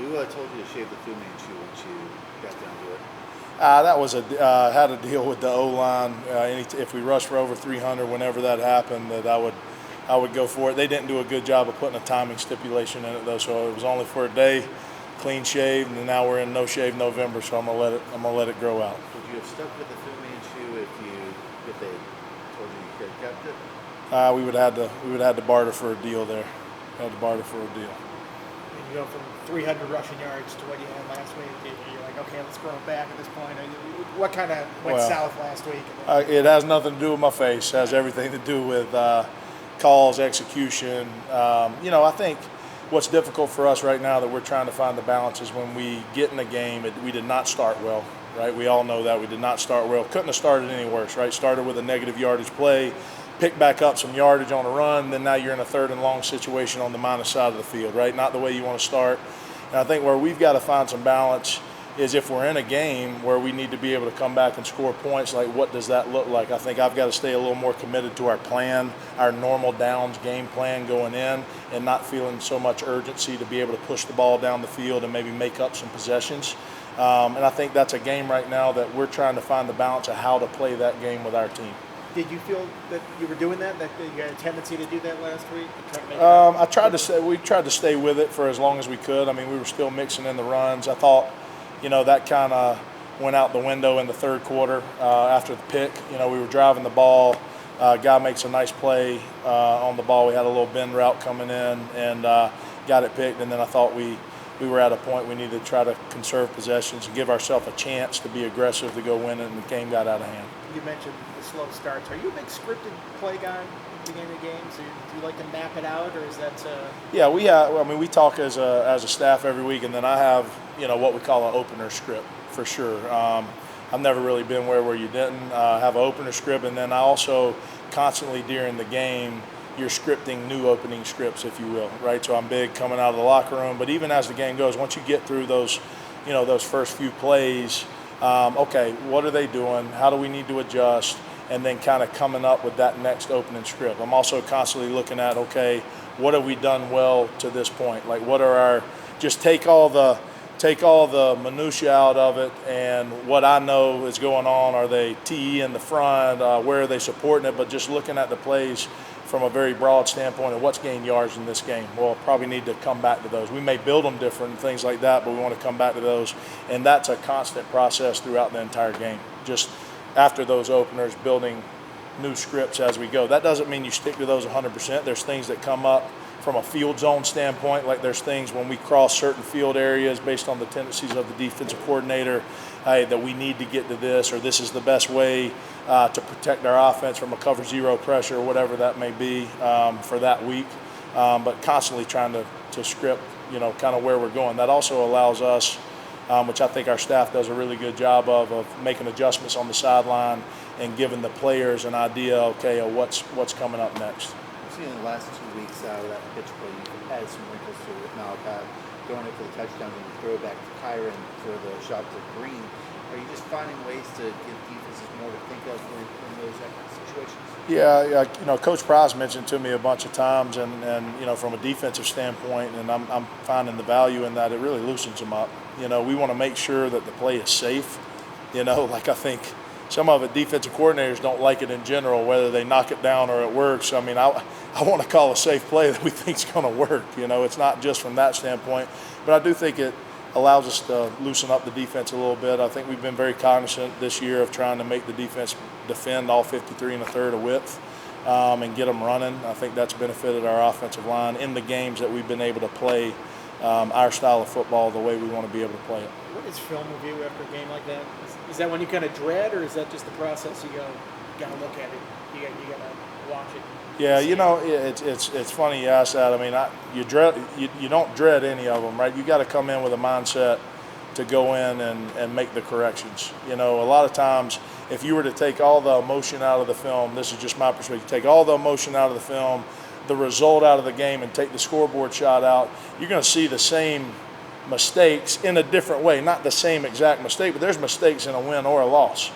Who told you to shave the Fu Manchu once you got down to it? That was had to deal with the O-line. If we rushed for over 300, whenever that happened, that I would go for it. They didn't do a good job of putting a timing stipulation in it though, so it was only for a day, clean shaved, and now we're in no shave November, so I'm gonna let it grow out. Would you have stuck with the Fu Manchu if they told you you could have kept it? We would have had to barter for a deal there. Had to barter for a deal. And you go from 300 rushing yards to what you had last week. You're like, okay, let's grow it back at this point. What kind of went south last week? It has nothing to do with my face. It has everything to do with calls, execution. I think what's difficult for us right now that we're trying to find the balance is when we get in a game, we did not start well, right? We all know that. We did not start well. Couldn't have started any worse, right? Started with a negative yardage play, picked back up some yardage on a run, then now you're in a third and long situation on the minus side of the field, right? Not the way you want to start. And I think where we've got to find some balance is if we're in a game where we need to be able to come back and score points, like what does that look like? I think I've got to stay a little more committed to our plan, our normal downs game plan going in, and not feeling so much urgency to be able to push the ball down the field and maybe make up some possessions. And I think that's a game right now that we're trying to find the balance of how to play that game with our team. Did you feel that you were doing that you had a tendency to do that last week? We tried to stay with it for as long as we could. I mean, we were still mixing in the runs. I thought, that kind of went out the window in the third quarter after the pick. We were driving the ball. Guy makes a nice play on the ball. We had a little bend route coming in and got it picked. And then I thought we were at a point we needed to try to conserve possessions and give ourselves a chance to be aggressive to go win it, and the game got out of hand. You mentioned the slow starts. Are you a big scripted play guy at the beginning of games? Do you like to map it out, or is that? Yeah, we talk as a staff every week, and then I have what we call an opener script for sure. I've never really been where you didn't have an opener script, and then I also constantly during the game you're scripting new opening scripts, if you will, right? So I'm big coming out of the locker room, but even as the game goes, once you get through those first few plays. Okay, what are they doing? How do we need to adjust? And then kind of coming up with that next opening script. I'm also constantly looking at, okay, what have we done well to this point? Like what are just take all the minutia out of it, and what I know is going on. Are they TE in the front? Where are they supporting it? But just looking at the plays from a very broad standpoint of what's gained yards in this game. We'll probably need to come back to those. We may build them different and things like that, but we want to come back to those. And that's a constant process throughout the entire game. Just after those openers, building new scripts as we go. That doesn't mean you stick to those 100%. There's things that come up from a field zone standpoint, like there's things when we cross certain field areas based on the tendencies of the defensive coordinator, that we need to get to this, or this is the best way to protect our offense from a cover zero pressure, or whatever that may be for that week. But constantly trying to script, kind of where we're going. That also allows us, which I think our staff does a really good job of making adjustments on the sideline and giving the players an idea, okay, of what's coming up next. I've seen in the last 2 weeks out of that pitch play, you've added some wrinkles to it. Malachi going in for the touchdown and the throw back to Kiron for the shot to Green. Are you just finding ways to give defenses more to think of in those situations? Yeah, Coach Price mentioned to me a bunch of times, and from a defensive standpoint, and I'm finding the value in that. It really loosens them up. We want to make sure that the play is safe. Like I think some of it, defensive coordinators don't like it in general, whether they knock it down or it works. I mean, I want to call a safe play that we think is going to work. It's not just from that standpoint, but I do think it allows us to loosen up the defense a little bit. I think we've been very cognizant this year of trying to make the defense defend all 53 1/3 of width and get them running. I think that's benefited our offensive line in the games that we've been able to play our style of football the way we want to be able to play it. What is film review after a game like that? Is that when you kind of dread, or is that just the process? You got to look at it. You got to watch it. Yeah, it's funny you ask that. I mean, you don't dread any of them, right? You got to come in with a mindset to go in and make the corrections. A lot of times, if you were to take all the emotion out of the film, this is just my perspective, take all the emotion out of the film, the result out of the game, and take the scoreboard shot out, you're going to see the same mistakes in a different way. Not the same exact mistake, but there's mistakes in a win or a loss.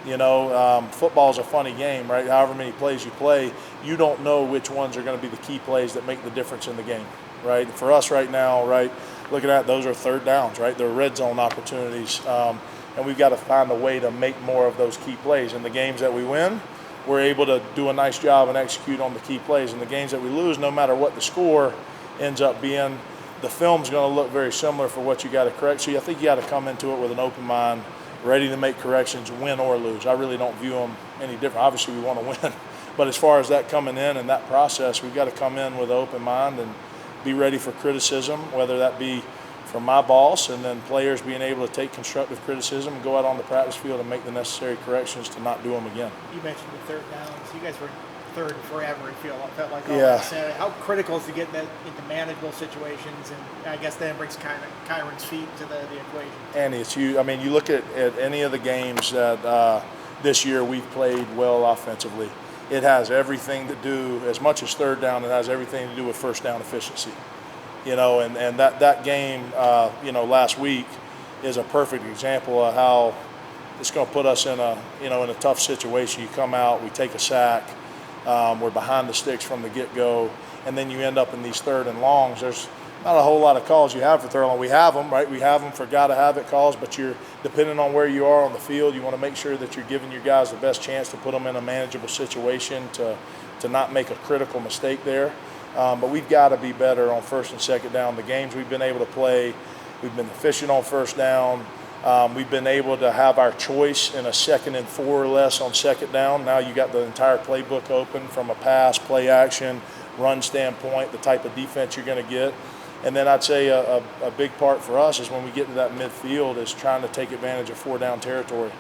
Football's a funny game, right? However many plays you play, you don't know which ones are going to be the key plays that make the difference in the game, right? For us right now, right, looking at, those are third downs, right? They're red zone opportunities. And we've got to find a way to make more of those key plays. In the games that we win, we're able to do a nice job and execute on the key plays. In the games that we lose, no matter what the score ends up being, the film's going to look very similar for what you got to correct. So I think you got to come into it with an open mind, ready to make corrections, win or lose. I really don't view them any different. Obviously, we want to win. But as far as that coming in and that process, we've got to come in with an open mind and be ready for criticism, whether that be from my boss and then players being able to take constructive criticism and go out on the practice field and make the necessary corrections to not do them again. You mentioned the third downs. You guys were third forever, it felt like all Yeah. Saturday. How critical is to get that into manageable situations, and I guess that brings Kiron's feet to the equation. And it's you. I mean, you look at any of the games that this year we've played well offensively. It has everything to do, as much as third down, it has everything to do with first down efficiency. You know, and that game, last week is a perfect example of how it's going to put us in a tough situation. You come out, we take a sack. We're behind the sticks from the get-go, and then you end up in these third and longs. There's not a whole lot of calls you have for third and long. We have them, right? We have them for gotta-have-it calls, but you're depending on where you are on the field, you want to make sure that you're giving your guys the best chance to put them in a manageable situation to not make a critical mistake there. But we've got to be better on first and second down. The games we've been able to play, we've been efficient on first down. We've been able to have our choice in a 2nd and 4 or less on second down. Now you got the entire playbook open from a pass, play action, run standpoint, the type of defense you're going to get. And then I'd say a big part for us is when we get to that midfield is trying to take advantage of 4-down territory,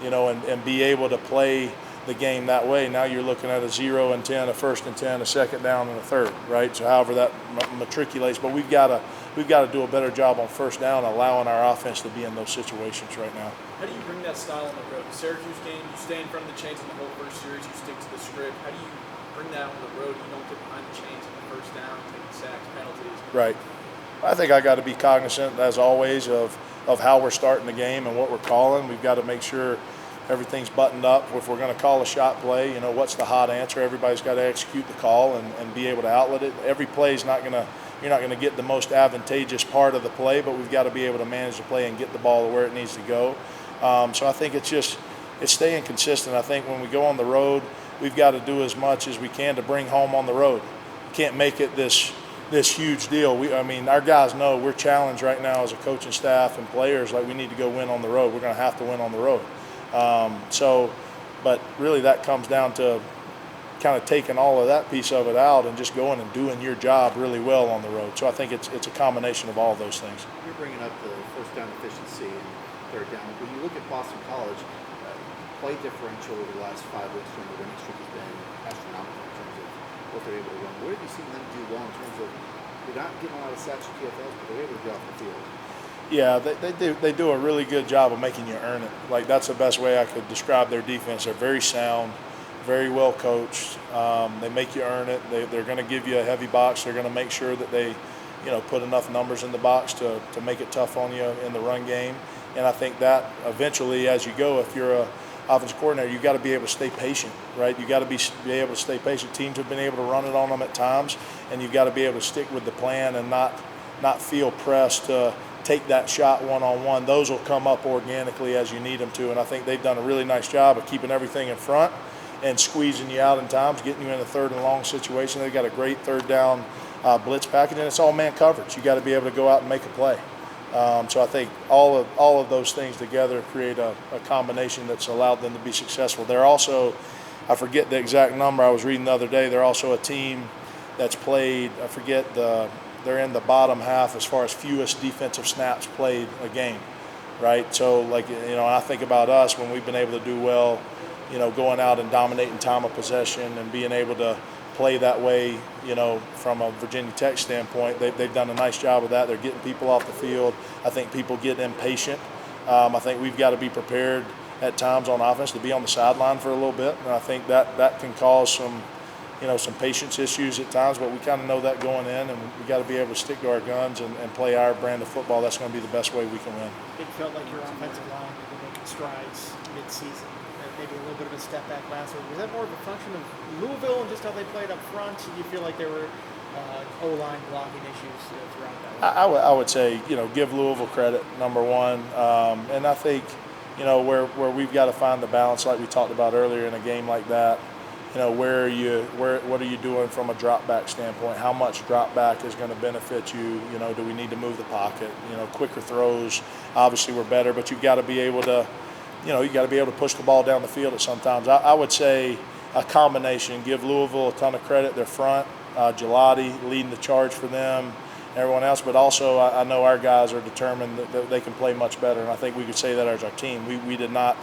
and be able to play the game that way. Now you're looking at a 0 and 10, a 1st and 10, a second down, and a third, right? So however that matriculates, but we've got to do a better job on first down, allowing our offense to be in those situations right now. How do you bring that style on the road? The Syracuse game, you stay in front of the chains in the whole first series, you stick to the script. How do you bring that on the road? You don't get behind the chains in the first down, taking sacks, penalties. Right. I think I got to be cognizant, as always, of how we're starting the game and what we're calling. We've got to make sure everything's buttoned up. If we're going to call a shot play, what's the hot answer? Everybody's got to execute the call and be able to outlet it. Every play is you're not going to get the most advantageous part of the play, but we've got to be able to manage the play and get the ball to where it needs to go. So I think it's staying consistent. I think when we go on the road, we've got to do as much as we can to bring home on the road. We can't make it this huge deal. Our guys know we're challenged right now as a coaching staff and players, like we need to go win on the road. We're going to have to win on the road. But really that comes down to kind of taking all of that piece of it out and just going and doing your job really well on the road. So I think it's a combination of all of those things. You're bringing up the first down efficiency and third down. When you look at Boston College, play differential over the last 5 weeks during the winning streak has been astronomical in terms of what they're able to run. What have you seen them do well in terms of they're not getting a lot of sacks or PFLs, but they're able to get off the field? Yeah, they do a really good job of making you earn it. Like, that's the best way I could describe their defense. They're very sound, very well coached. They make you earn it. They're going to give you a heavy box. They're going to make sure that they, put enough numbers in the box to make it tough on you in the run game. And I think that eventually, as you go, if you're a offensive coordinator, you got to be able to stay patient, right? You got to be able to stay patient. Teams have been able to run it on them at times, and you've got to be able to stick with the plan and not feel pressed to take that shot one-on-one. Those will come up organically as you need them to, and I think they've done a really nice job of keeping everything in front and squeezing you out in times, getting you in a third and long situation. They've got a great third down blitz package, and it's all man coverage. You got to be able to go out and make a play. So I think all of those things together create a combination that's allowed them to be successful. They're also, I forget the exact number I was reading the other day, they're also a team that's played, they're in the bottom half as far as fewest defensive snaps played a game, right? So, I think about us when we've been able to do well, going out and dominating time of possession and being able to play that way, from a Virginia Tech standpoint. They've done a nice job of that. They're getting people off the field. I think people get impatient. I think we've got to be prepared at times on offense to be on the sideline for a little bit, and I think that can cause some patience issues at times, but we kind of know that going in, and we got to be able to stick to our guns and play our brand of football. That's going to be the best way we can win. It felt like your offensive line was making strides mid-season. Maybe a little bit of a step back last week. Was that more of a function of Louisville and just how they played up front? Do you feel like they were O-line blocking issues throughout that. I would say, give Louisville credit, number one. And I think, where we've got to find the balance, like we talked about earlier in a game like that, what are you doing from a drop back standpoint? How much drop back is going to benefit you? Do we need to move the pocket? Quicker throws, obviously we're better, but you've got to be able to, push the ball down the field at sometimes. I would say a combination. Give Louisville a ton of credit. Their front, Gelati leading the charge for them, everyone else, but also I know our guys are determined that they can play much better, and I think we could say that as our team. We did not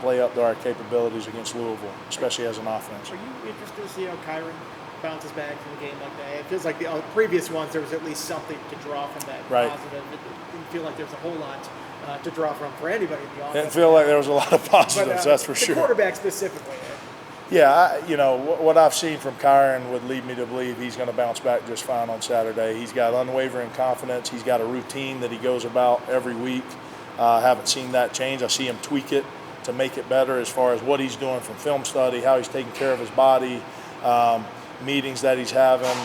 play up to our capabilities against Louisville, especially as an offense. Are you interested to see how Kiron bounces back from a game like that? It feels like the previous ones there was at least something to draw from that positive. It didn't feel like there's a whole lot to draw from for anybody in the offense. Didn't feel like there was a lot of positives, that's for sure. The quarterback specifically. Yeah, what I've seen from Kiron would lead me to believe he's going to bounce back just fine on Saturday. He's got unwavering confidence. He's got a routine that he goes about every week. I haven't seen that change. I see him tweak it to make it better as far as what he's doing from film study, how he's taking care of his body, meetings that he's having,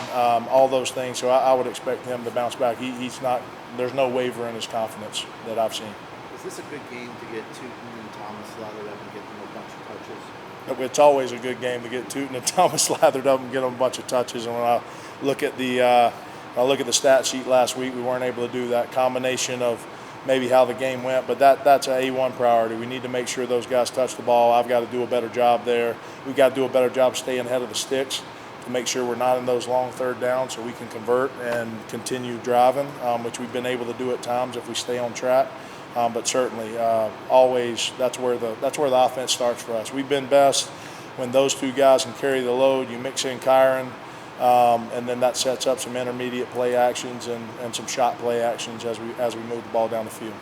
all those things. So I would expect him to bounce back. He's not. There's no waver in his confidence that I've seen. Is this a good game to get Tootin and Thomas lathered up and get them a bunch of touches? It's always a good game to get Tootin and Thomas lathered up and get them a bunch of touches. And when I look at the stat sheet last week, we weren't able to do that combination of maybe how the game went, but that's an A1 priority. We need to make sure those guys touch the ball. I've got to do a better job there. We've got to do a better job staying ahead of the sticks to make sure we're not in those long third downs so we can convert and continue driving, which we've been able to do at times if we stay on track. But certainly, always that's where the offense starts for us. We've been best when those two guys can carry the load. You mix in Kiron, and then that sets up some intermediate play actions and some shot play actions as we move the ball down the field.